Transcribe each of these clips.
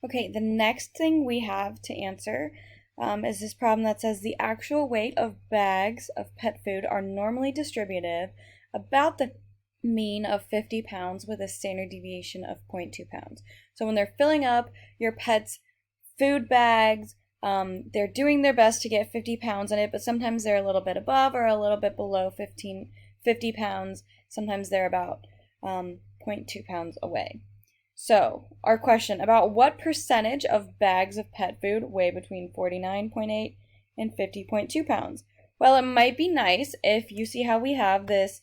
Okay, the next thing we have to answer is this problem that says the actual weight of bags of pet food are normally distributive about the mean of 50 pounds with a standard deviation of 0.2 pounds. So when they're filling up your pet's food bags, they're doing their best to get 50 pounds in it, but sometimes they're a little bit above or a little bit below 50 pounds. Sometimes they're about 0.2 pounds away. So, our question about what percentage of bags of pet food weigh between 49.8 and 50.2 pounds? Well, it might be nice if you see how we have this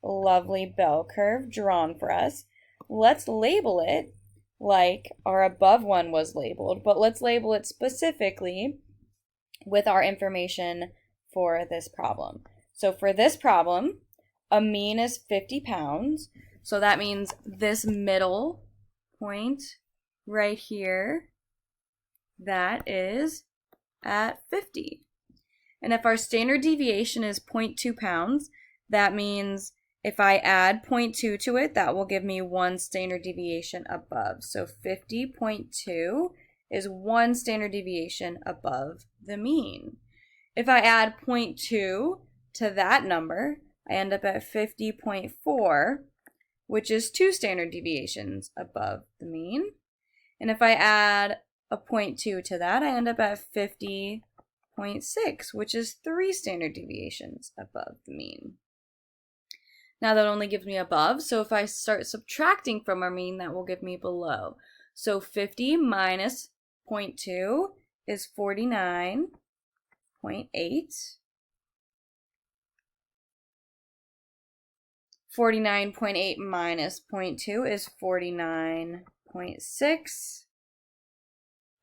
lovely bell curve drawn for us. Let's label it like our above one was labeled, but let's label it specifically with our information for this problem. So for this problem, a mean is 50 pounds. So that means this middle point right here, that is at 50. And if our standard deviation is 0.2 pounds, that means if I add 0.2 to it, that will give me one standard deviation above. So 50.2 is one standard deviation above the mean. If I add 0.2 to that number, I end up at 50.4, which is two standard deviations above the mean. And if I add a 0.2 to that, I end up at 50.6, which is three standard deviations above the mean. Now that only gives me above, so if I start subtracting from our mean, that will give me below. So 50 minus 0.2 is 49.8. 49.8 minus 0.2 is 49.6.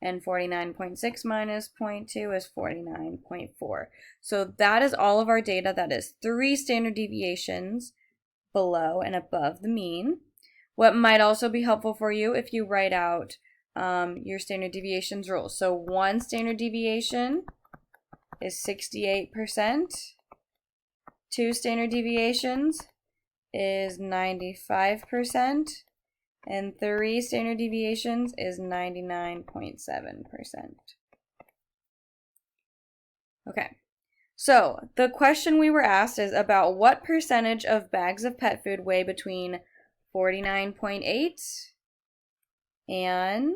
And 49.6 minus 0.2 is 49.4. So that is all of our data. That is three standard deviations below and above the mean. What might also be helpful for you if you write out your standard deviations rule. So one standard deviation is 68%. Two standard deviations is 95%. And three standard deviations is 99.7%. Okay, so the question we were asked is about what percentage of bags of pet food weigh between 49.8 and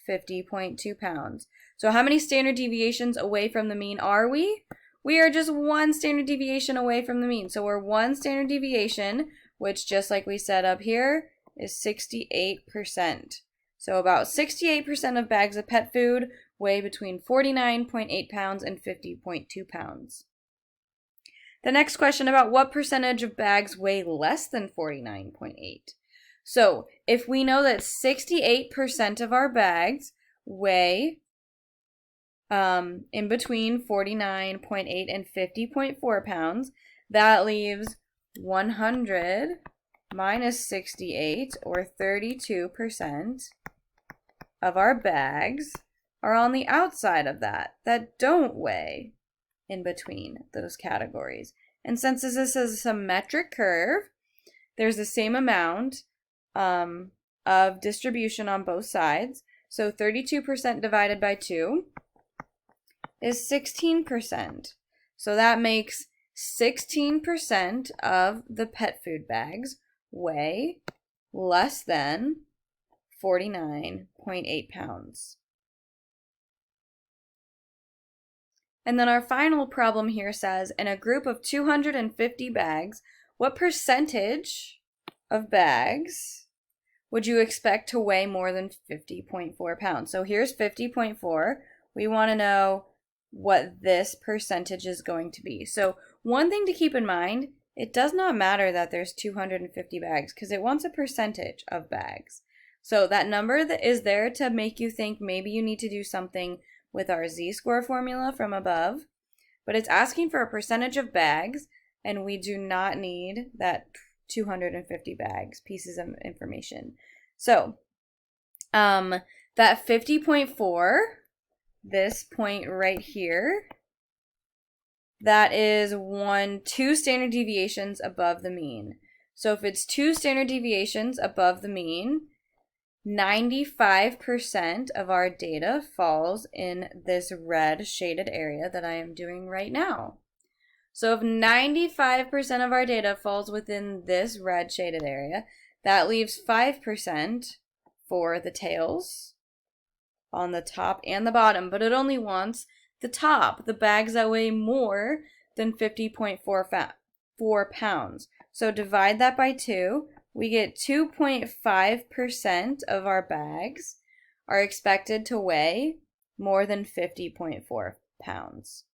50.2 pounds. So how many standard deviations away from the mean are we? We are just one standard deviation away from the mean. So we're one standard deviation, which just like we said up here, is 68%. So about 68% of bags of pet food weigh between 49.8 pounds and 50.2 pounds. The next question about what percentage of bags weigh less than 49.8. So if we know that 68% of our bags weigh in between 49.8 and 50.4 pounds, that leaves 100 minus 68, or 32% of our bags are on the outside of that don't weigh in between those categories. And since this is a symmetric curve, there's the same amount of distribution on both sides. So 32% divided by 2 is 16%. So that makes 16% of the pet food bags weigh less than 49.8 pounds. And then our final problem here says, in a group of 250 bags, what percentage of bags would you expect to weigh more than 50.4 pounds? So here's 50.4. We want to know what this percentage is going to be. So one thing to keep in mind, it does not matter that there's 250 bags because it wants a percentage of bags. So that number that is there to make you think maybe you need to do something with our z-score formula from above, but it's asking for a percentage of bags, and we do not need that 250 bags pieces of information. So that 50.4, this point right here, that is two standard deviations above the mean. So if it's two standard deviations above the mean, 95% of our data falls in this red shaded area that I am doing right now. So if 95% of our data falls within this red shaded area, that leaves 5% for the tails on the top and the bottom, but it only wants the top, the bags that weigh more than 50.4 pounds. So divide that by 2. We get 2.5% of our bags are expected to weigh more than 50.4 pounds.